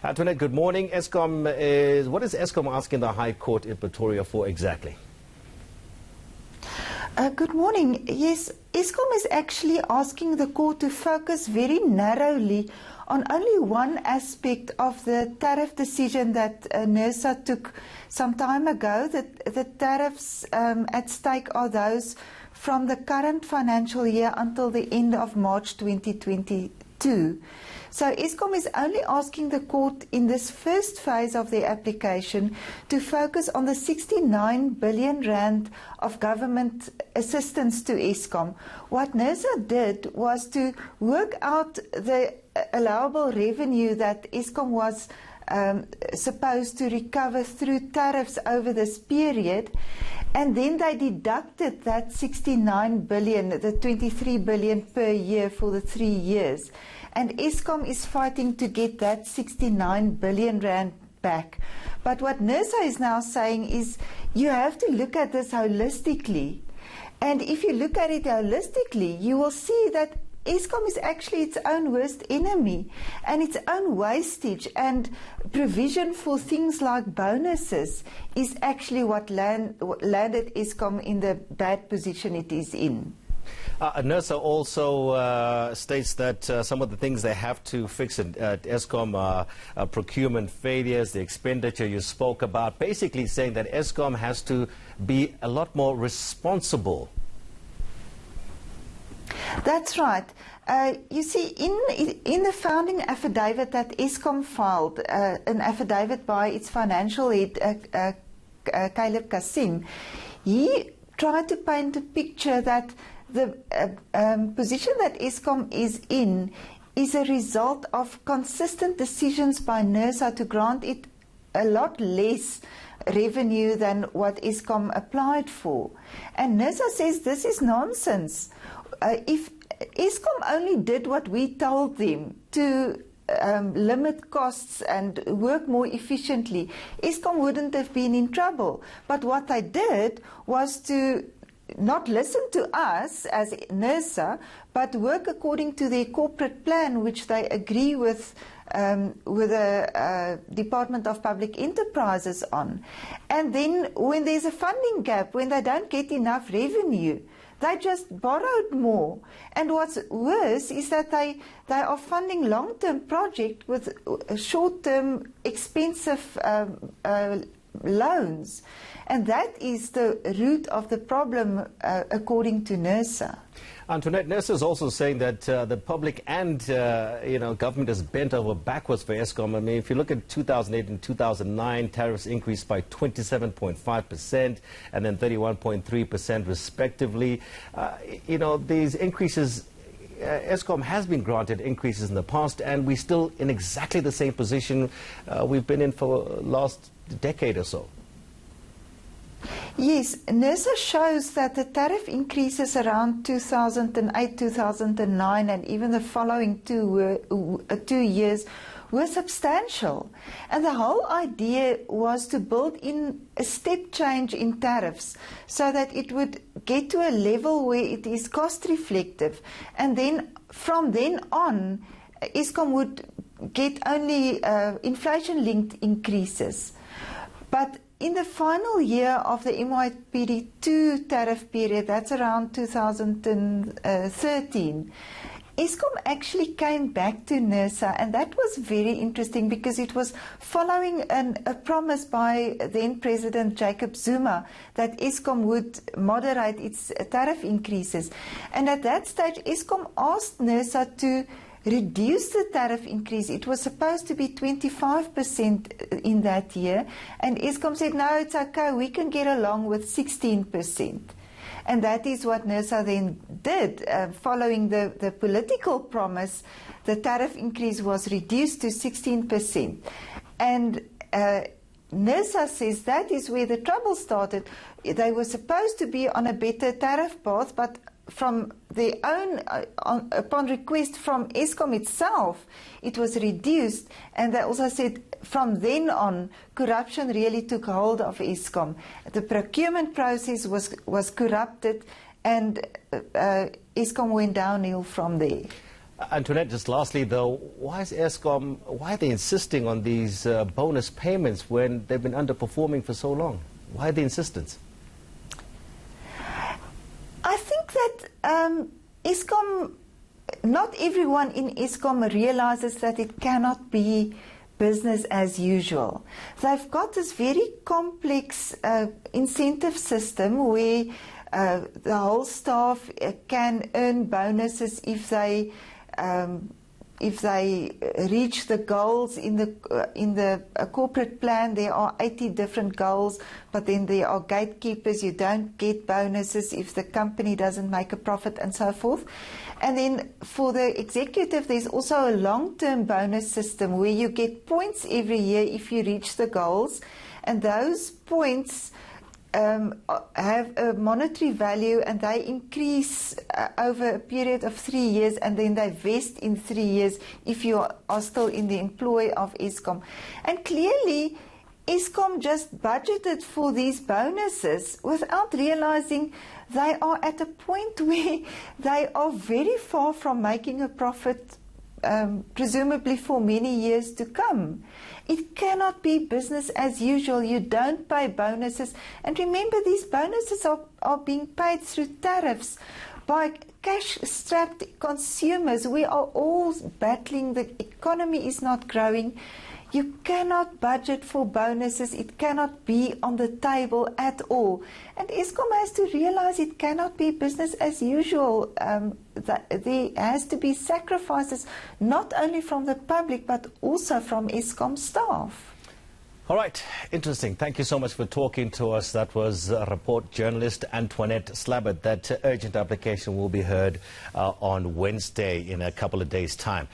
Antoinette, good morning. What is Eskom asking the High Court in Pretoria for exactly? Good morning. Yes, Eskom is actually asking the court to focus very narrowly on only one aspect of the tariff decision that Nersa took some time ago. The tariffs at stake are those from the current financial year until the end of March 2022. So Eskom is only asking the court in this first phase of the application to focus on the 69 billion rand of government assistance to Eskom. What Nersa did was to work out the allowable revenue that Eskom was supposed to recover through tariffs over this period, and then they deducted that 69 billion, the 23 billion per year for the 3 years. And Eskom is fighting to get that 69 billion rand back. But what Nersa is now saying is you have to look at this holistically. And if you look at it holistically, you will see that Eskom is actually its own worst enemy, and its own wastage and provision for things like bonuses is actually what landed Eskom in the bad position it is in. Nersa also states that some of the things they have to fix at Eskom are procurement failures, the expenditure you spoke about, basically saying that Eskom has to be a lot more responsible. That's right. You see, in the founding affidavit that Eskom filed, an affidavit by its financial head, Caleb Kasim, he tried to paint a picture that the position that Eskom is in is a result of consistent decisions by Nersa to grant it a lot less revenue than what Eskom applied for. And Nersa says this is nonsense. If Eskom only did what we told them to limit costs and work more efficiently, Eskom wouldn't have been in trouble. But what they did was to not listen to us as Nersa, but work according to their corporate plan, which they agree with the Department of Public Enterprises on. And then when there's a funding gap, when they don't get enough revenue, they just borrowed more. And what's worse is that they are funding long-term projects with short-term expensive loans. And that is the root of the problem, according to Nersa. Antoinette, Nersa is also saying that the public and government is bent over backwards for Eskom. I mean, if you look at 2008 and 2009, tariffs increased by 27.5% and then 31.3% respectively. These increases, Eskom has been granted increases in the past, and we're still in exactly the same position we've been in for the last decade or so. Yes, Nersa shows that the tariff increases around 2008, 2009 and even the following two years were substantial. And the whole idea was to build in a step change in tariffs so that it would get to a level where it is cost reflective. And then from then on, Eskom would get only inflation-linked increases. But in the final year of the MYPD2 tariff period, that's around 2013, Eskom actually came back to Nersa, and that was very interesting because it was following a promise by then President Jacob Zuma that Eskom would moderate its tariff increases. And at that stage, Eskom asked Nersa to reduce the tariff increase. It was supposed to be 25% in that year, and Eskom said, no, it's okay, we can get along with 16%. And that is what Nersa then did. Following the political promise, the tariff increase was reduced to 16%. And Nersa says that is where the trouble started. They were supposed to be on a better tariff path, but from their own, upon request from Eskom itself, it was reduced. And they also said from then on, corruption really took hold of Eskom. The procurement process was corrupted, and Eskom went downhill from there. Antoinette, just lastly though, why are they insisting on these bonus payments when they've been underperforming for so long? Why the insistence? I think that Eskom, not everyone in Eskom realizes that it cannot be business as usual. They've got this very complex incentive system where the whole staff can earn bonuses if they reach the goals in the corporate plan. There are 80 different goals, but then there are gatekeepers. You don't get bonuses if the company doesn't make a profit and so forth. And then for the executive, there's also a long-term bonus system where you get points every year if you reach the goals, and those points have a monetary value, and they increase over a period of 3 years, and then they vest in 3 years if you are still in the employ of Eskom. And clearly, Eskom just budgeted for these bonuses without realizing they are at a point where they are very far from making a profit, presumably for many years to come. It cannot be business as usual. You don't pay bonuses. And remember, these bonuses are being paid through tariffs by cash-strapped consumers. We are all battling. The economy is not growing. You cannot budget for bonuses. It cannot be on the table at all. And Eskom has to realize it cannot be business as usual. That there has to be sacrifices, not only from the public, but also from Eskom staff. All right, interesting. Thank you so much for talking to us. That was Rapport Journalist Antoinette Slabbert. That urgent application will be heard on Wednesday in a couple of days' time.